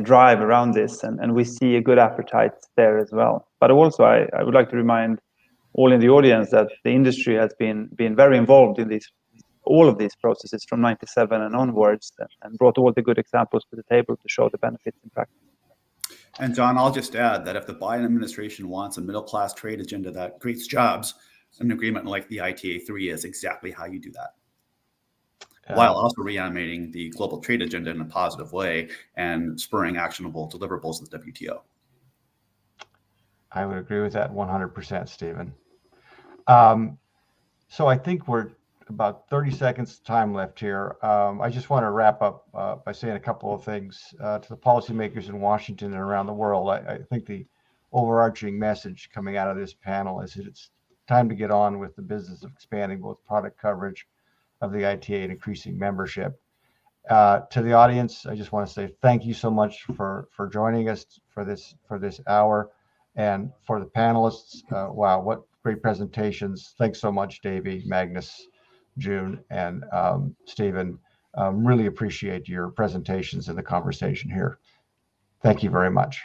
C: drive around this, and we see a good appetite there as well. But also, I would like to remind all in the audience that the industry has been very involved in all of these processes from '97 and onwards, and brought all the good examples to the table to show the benefits in practice.
B: And John, I'll just add that if the Biden administration wants a middle-class trade agenda that creates jobs, an agreement like the ITA-3 is exactly how you do that. While also reanimating the global trade agenda in a positive way and spurring actionable deliverables of the WTO.
A: I would agree with that 100%, Stephen. So I think we're about 30 seconds time left here. I just want to wrap up by saying a couple of things to the policymakers in Washington and around the world. I think the overarching message coming out of this panel is that it's time to get on with the business of expanding both product coverage of the ITA and increasing membership. To the audience, I just want to say thank you so much for joining us for this hour, and for the panelists. Wow, what great presentations! Thanks so much, Davey, Magnus, June, and Stephen. Really appreciate your presentations and the conversation here. Thank you very much.